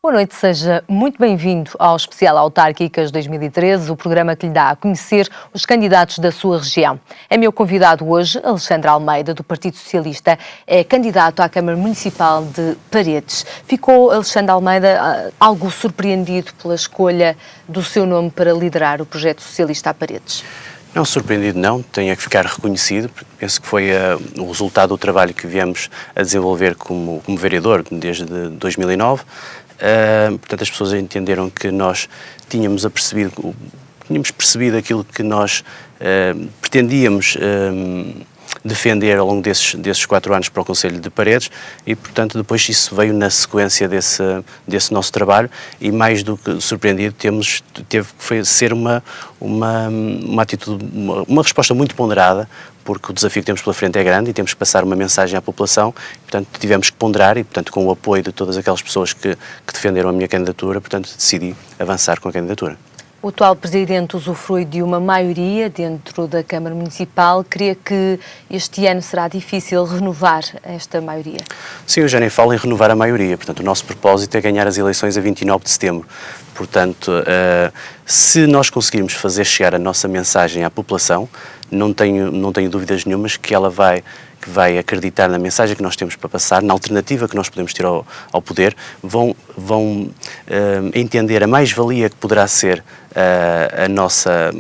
Boa noite, seja muito bem-vindo ao Especial Autárquicas 2013, o programa que lhe dá a conhecer os candidatos da sua região. É meu convidado hoje, Alexandre Almeida, do Partido Socialista, é candidato à Câmara Municipal de Paredes. Ficou, Alexandre Almeida, algo surpreendido pela escolha do seu nome para liderar o projeto socialista a Paredes? Não, surpreendido não, tenho que ficar reconhecido, porque penso que foi o resultado do trabalho que viemos a desenvolver como vereador desde 2009. Portanto, as pessoas entenderam que nós tínhamos percebido aquilo que nós pretendíamos defender ao longo desses 4 anos para o Concelho de Paredes e, portanto, depois isso veio na sequência desse nosso trabalho e, mais do que surpreendido, teve que ser uma atitude, uma resposta muito ponderada, porque o desafio que temos pela frente é grande e temos que passar uma mensagem à população, portanto, tivemos que ponderar e, portanto, com o apoio de todas aquelas pessoas que defenderam a minha candidatura, portanto, decidi avançar com a candidatura. O atual Presidente usufrui de uma maioria dentro da Câmara Municipal. Creia que este ano será difícil renovar esta maioria? Sim, eu já nem falo em renovar a maioria. Portanto, o nosso propósito é ganhar as eleições a 29 de setembro. Portanto, se nós conseguirmos fazer chegar a nossa mensagem à população, não tenho dúvidas nenhumas que ela vai acreditar na mensagem que nós temos para passar, na alternativa que nós podemos ter ao poder, vão entender a mais-valia que poderá ser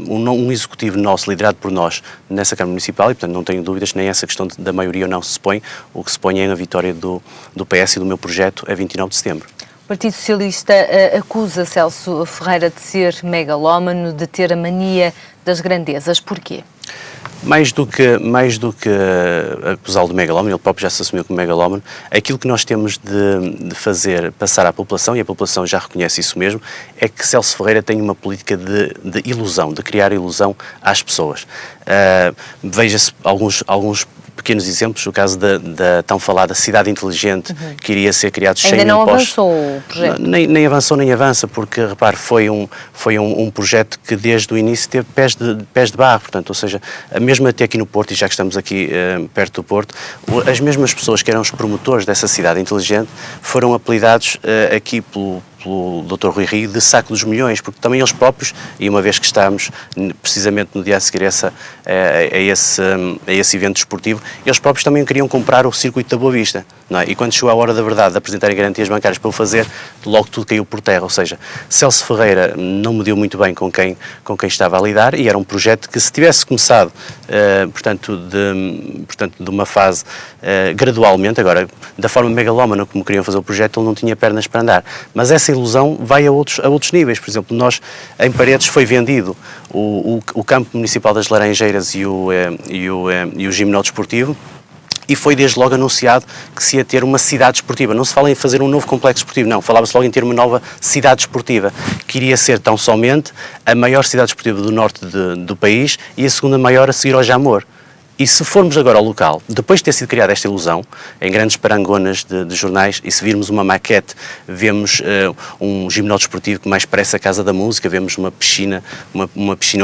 um executivo nosso, liderado por nós, nessa Câmara Municipal e, portanto, não tenho dúvidas, nem essa questão da maioria ou não se põe. O que se põe é a vitória do PS e do meu projeto a 29 de setembro. O Partido Socialista acusa Celso Ferreira de ser megalómano, de ter a mania das grandezas. Porquê? Mais do que acusá-lo de megalómano, ele próprio já se assumiu como megalómano, aquilo que nós temos de fazer passar à população, e a população já reconhece isso mesmo, é que Celso Ferreira tem uma política de ilusão, de criar ilusão às pessoas. Veja-se alguns pequenos exemplos, o caso da tão falada cidade inteligente, que iria ser criado 100 Ainda mil não postos. avançou o projeto? Nem avançou nem avança, porque, repare, foi um projeto que desde o início teve pés de barro, portanto, ou seja, mesmo até aqui no Porto, e já que estamos aqui perto do Porto, as mesmas pessoas que eram os promotores dessa cidade inteligente foram apelidados aqui pelo Dr. Rui Rio de saco dos milhões, porque também eles próprios, e uma vez que estamos precisamente no dia a seguir a esse evento desportivo, eles próprios também queriam comprar o circuito da Boa Vista, não é? E quando chegou a hora da verdade de apresentarem garantias bancárias para o fazer, logo tudo caiu por terra, ou seja, Celso Ferreira não mediu muito bem com quem estava a lidar e era um projeto que, se tivesse começado, portanto, de uma fase gradualmente, agora, da forma megalómana como queriam fazer o projeto, ele não tinha pernas para andar, mas essa ilusão vai a outros níveis. Por exemplo, nós em Paredes foi vendido o campo municipal das Laranjeiras e o ginásio desportivo, e foi desde logo anunciado que se ia ter uma cidade desportiva. Não se fala em fazer um novo complexo desportivo, não, falava-se logo em ter uma nova cidade desportiva, que iria ser tão somente a maior cidade desportiva do norte do país e a segunda maior a seguir ao Jamor. E se formos agora ao local, depois de ter sido criada esta ilusão, em grandes parangonas de jornais, e se virmos uma maquete, vemos um ginásio desportivo que mais parece a Casa da Música, vemos uma piscina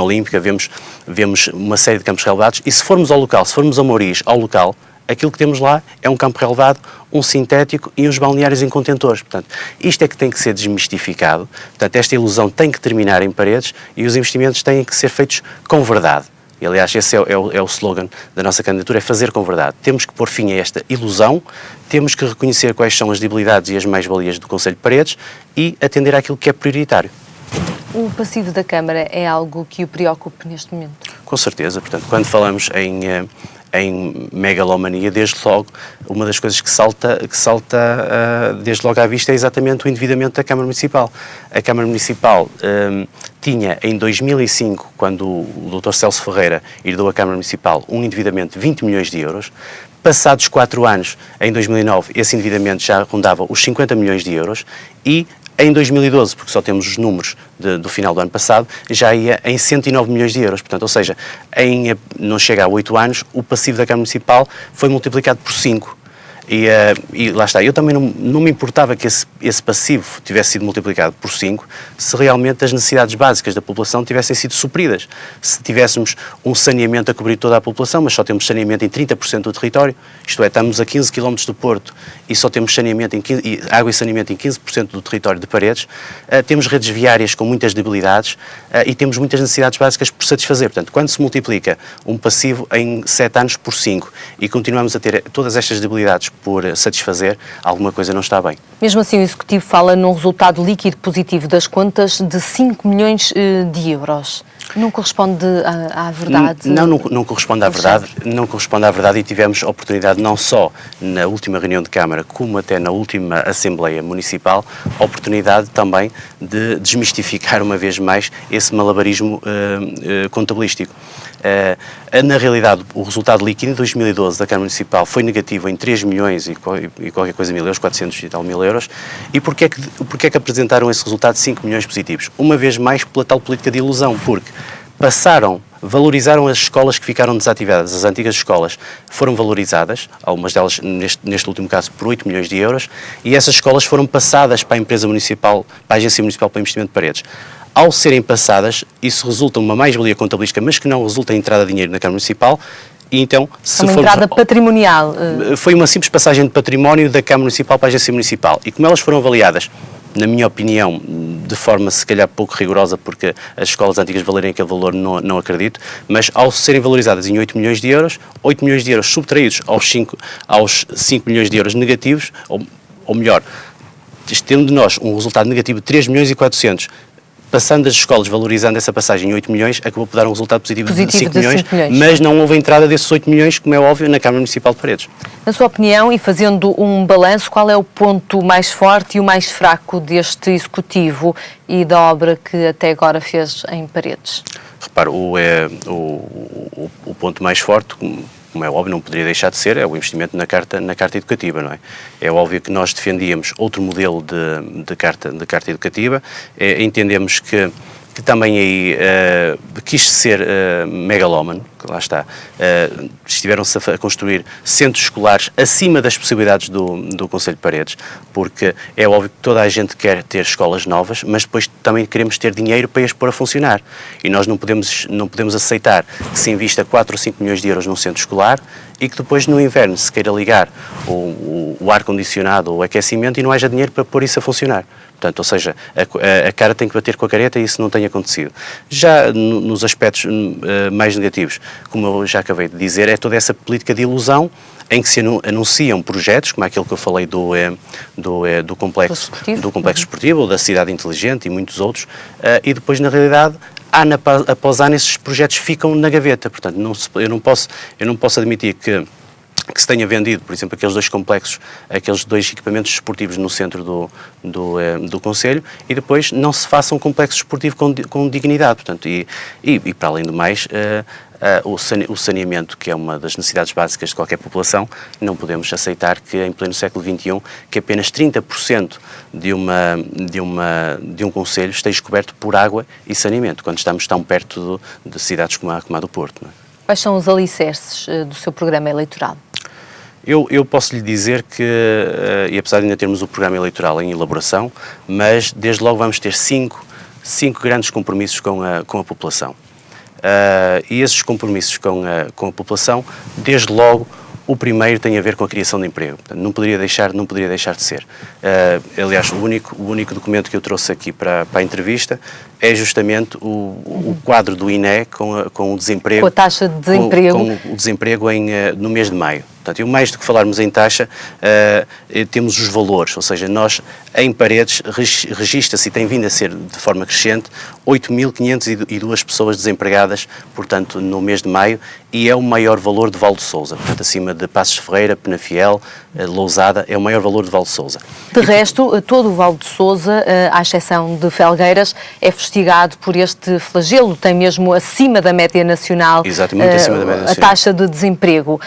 olímpica, vemos uma série de campos relevados, e se formos ao local, se formos a Mouriz, ao local, aquilo que temos lá é um campo relevado, um sintético e uns balneários em contentores. Portanto, isto é que tem que ser desmistificado. Portanto, esta ilusão tem que terminar em Paredes e os investimentos têm que ser feitos com verdade. E, aliás, esse é o slogan da nossa candidatura, é fazer com verdade. Temos que pôr fim a esta ilusão, temos que reconhecer quais são as debilidades e as mais-valias do Concelho de Paredes e atender àquilo que é prioritário. O passivo da Câmara é algo que o preocupa neste momento? Com certeza. Portanto, quando falamos em megalomania, desde logo, uma das coisas que salta desde logo à vista é exatamente o endividamento da Câmara Municipal. A Câmara Municipal tinha, em 2005, quando o Dr. Celso Ferreira herdou a Câmara Municipal, um endividamento de 20 milhões de euros. Passados 4 anos, em 2009, esse endividamento já rondava os 50 milhões de euros e em 2012, porque só temos os números do final do ano passado, já ia em 109 milhões de euros. Portanto, ou seja, não chega a 8 anos, o passivo da Câmara Municipal foi multiplicado por 5. E lá está, eu também não me importava que esse passivo tivesse sido multiplicado por 5 se realmente as necessidades básicas da população tivessem sido supridas. Se tivéssemos um saneamento a cobrir toda a população, mas só temos saneamento em 30% do território, isto é, estamos a 15 km do Porto e só temos água e saneamento em 15% do território de Paredes, temos redes viárias com muitas debilidades e temos muitas necessidades básicas por satisfazer. Portanto, quando se multiplica um passivo em 7 anos por 5 e continuamos a ter todas estas debilidades por satisfazer, alguma coisa não está bem. Mesmo assim, o Executivo fala num resultado líquido positivo das contas de 5 milhões de euros. Não corresponde à verdade? Não corresponde à verdade. Não corresponde à verdade e tivemos oportunidade não só na última reunião de Câmara como até na última Assembleia Municipal, oportunidade também de desmistificar uma vez mais esse malabarismo contabilístico. Na realidade, o resultado líquido em 2012 da Câmara Municipal foi negativo em 3 milhões e qualquer coisa mil euros, 400 e tal mil euros. E porquê é que apresentaram esse resultado de 5 milhões positivos? Uma vez mais pela tal política de ilusão, porque valorizaram as escolas que ficaram desativadas, as antigas escolas foram valorizadas, algumas delas neste último caso por 8 milhões de euros, e essas escolas foram passadas para a empresa municipal, para a Agência Municipal para o Investimento de Paredes. Ao serem passadas, isso resulta uma mais-valia contabilística, mas que não resulta em entrada de dinheiro na Câmara Municipal, e então, se uma entrada patrimonial. Foi uma simples passagem de património da Câmara Municipal para a Agência Municipal, e como elas foram avaliadas, na minha opinião, de forma se calhar pouco rigorosa, porque as escolas antigas valerem aquele valor, não acredito, mas ao serem valorizadas em 8 milhões de euros, 8 milhões de euros subtraídos aos 5 milhões de euros negativos, ou melhor, tendo de nós um resultado negativo de 3 milhões e 400, passando as escolas, valorizando essa passagem em 8 milhões, acabou por dar um resultado positivo de 5 milhões, mas não houve entrada desses 8 milhões, como é óbvio, na Câmara Municipal de Paredes. Na sua opinião, e fazendo um balanço, qual é o ponto mais forte e o mais fraco deste Executivo e da obra que até agora fez em Paredes? Repare, o ponto mais forte, como é óbvio, não poderia deixar de ser, é o investimento na carta educativa, não é? É óbvio que nós defendíamos outro modelo de carta educativa, entendemos que também aí quis ser megalómano, que lá está, estiveram-se a construir centros escolares acima das possibilidades do Concelho de Paredes, porque é óbvio que toda a gente quer ter escolas novas, mas depois também queremos ter dinheiro para as pôr a funcionar, e nós não podemos aceitar que se invista 4 ou 5 milhões de euros num centro escolar e que depois no inverno se queira ligar o ar-condicionado ou o aquecimento e não haja dinheiro para pôr isso a funcionar. Portanto, ou seja, a cara tem que bater com a careta e isso não tem acontecido. Já nos aspectos mais negativos, como eu já acabei de dizer, é toda essa política de ilusão em que se anunciam projetos, como aquele que eu falei do complexo esportivo, ou da cidade inteligente e muitos outros, e depois, na realidade, ano após ano, esses projetos ficam na gaveta. Portanto, eu não posso admitir que se tenha vendido, por exemplo, aqueles 2 complexos, aqueles 2 equipamentos esportivos no centro do Concelho e depois não se faça um complexo esportivo com dignidade. Portanto, e para além do mais, o saneamento, que é uma das necessidades básicas de qualquer população, não podemos aceitar que em pleno século XXI, que apenas 30% de um concelho esteja coberto por água e saneamento, quando estamos tão perto de cidades como a do Porto. Não é? Quais são os alicerces do seu programa eleitoral? Eu posso lhe dizer que, e apesar de ainda termos o programa eleitoral em elaboração, mas desde logo vamos ter cinco grandes compromissos com a população. E esses compromissos com a população, desde logo, o primeiro tem a ver com a criação de emprego. Portanto, não poderia deixar de ser. Aliás, o único documento que eu trouxe aqui para a entrevista é justamente o quadro do INE com o desemprego. Com a taxa de desemprego. Com o desemprego no mês de maio. Portanto, mais do que falarmos em taxa, temos os valores, ou seja, nós em Paredes registra-se e tem vindo a ser de forma crescente 8.502 pessoas desempregadas, portanto, no mês de maio, e é o maior valor de Val de Sousa, portanto, acima de Passos de Ferreira, Penafiel, Lousada, é o maior valor de Val de Sousa. De resto, todo o Val de Sousa, à exceção de Felgueiras, é fustigado por este flagelo, tem mesmo acima da média nacional, exato, muito acima da média nacional, a taxa de desemprego.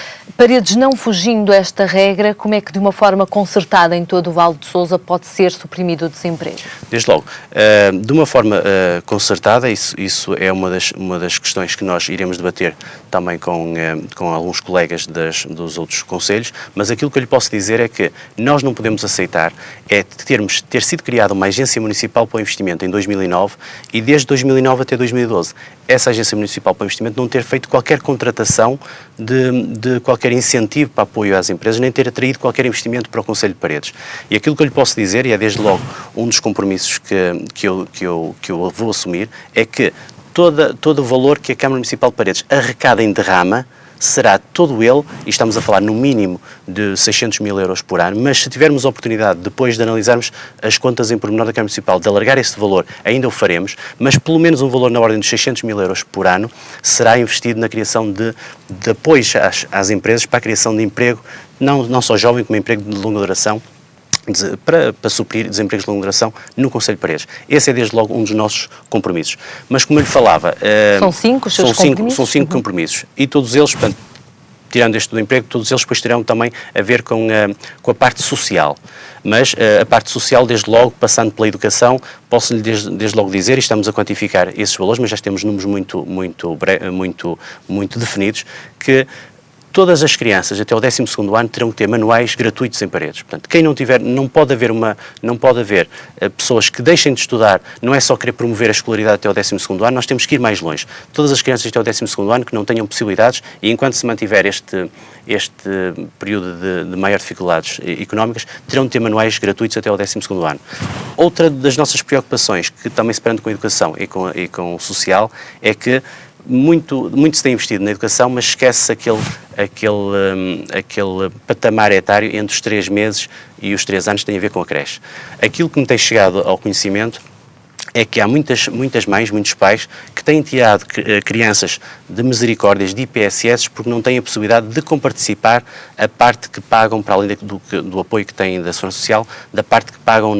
Paredes, não fugindo a esta regra, como é que de uma forma concertada em todo o Vale de Sousa pode ser suprimido o desemprego? Desde logo, de uma forma concertada, isso é uma das questões que nós iremos debater também com alguns colegas dos outros concelhos, mas aquilo que eu lhe posso dizer é que nós não podemos aceitar ter sido criada uma agência municipal para o investimento em 2009 e desde 2009 até 2012 essa agência municipal para o investimento não ter feito qualquer contratação de qualquer incentivo para apoio às empresas, nem ter atraído qualquer investimento para o Concelho de Paredes. E aquilo que eu lhe posso dizer, e é desde logo um dos compromissos que eu vou assumir, é que todo o valor que a Câmara Municipal de Paredes arrecada em derrama será todo ele, e estamos a falar no mínimo de 600 mil euros por ano, mas se tivermos a oportunidade, depois de analisarmos as contas em pormenor da Câmara Municipal, de alargar este valor, ainda o faremos, mas pelo menos um valor na ordem dos 600 mil euros por ano será investido na criação de apoios às empresas para a criação de emprego, não só jovem, como emprego de longa duração, para suprir desempregos de longa duração no Concelho de Paredes. Esse é desde logo um dos nossos compromissos. Mas como eu lhe falava... São 5 os seus compromissos? São 5 compromissos. E todos eles, portanto, tirando este do emprego, todos eles depois terão também a ver com a parte social. Mas a parte social, desde logo, passando pela educação, posso-lhe desde logo dizer, e estamos a quantificar esses valores, mas já temos números muito definidos, que todas as crianças até o 12º ano terão que ter manuais gratuitos em Paredes. Portanto, quem não tiver, não pode haver pessoas que deixem de estudar, não é só querer promover a escolaridade até o 12º ano, nós temos que ir mais longe. Todas as crianças até o 12º ano que não tenham possibilidades e enquanto se mantiver este período de maior dificuldades económicas, terão de ter manuais gratuitos até o 12º ano. Outra das nossas preocupações, que também se prende com a educação e com o social, é que muito se tem investido na educação, mas esquece aquele patamar etário entre os 3 meses e os 3 anos que tem a ver com a creche. Aquilo que me tem chegado ao conhecimento é que há muitas mães, muitos pais que têm tirado crianças de misericórdias, de IPSS, porque não têm a possibilidade de comparticipar a parte que pagam, para além do apoio que têm da Segurança Social, da parte que pagam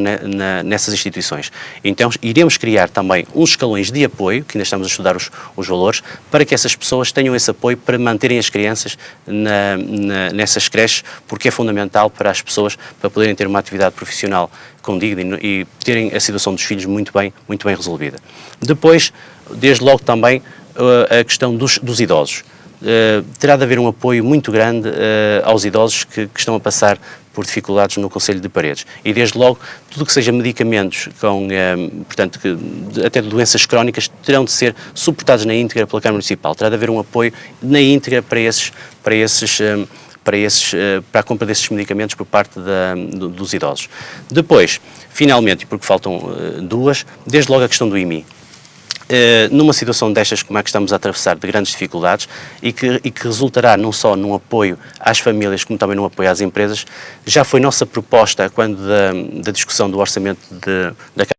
nessas instituições. Então iremos criar também uns escalões de apoio, que ainda estamos a estudar os valores, para que essas pessoas tenham esse apoio para manterem as crianças nessas creches, porque é fundamental para as pessoas, para poderem ter uma atividade profissional condigna e terem a situação dos filhos muito bem resolvida. Depois, desde logo também, a questão dos idosos. Terá de haver um apoio muito grande aos idosos que estão a passar por dificuldades no Concelho de Paredes. E desde logo, tudo que seja medicamentos portanto, até de doenças crónicas, terão de ser suportados na íntegra pela Câmara Municipal. Terá de haver um apoio na íntegra para a compra desses medicamentos por parte dos idosos. Depois, finalmente, e porque faltam duas, desde logo a questão do IMI. Numa situação destas como a que estamos a atravessar, de grandes dificuldades, e que resultará não só num apoio às famílias, como também num apoio às empresas, já foi nossa proposta, quando da discussão do orçamento da Câmara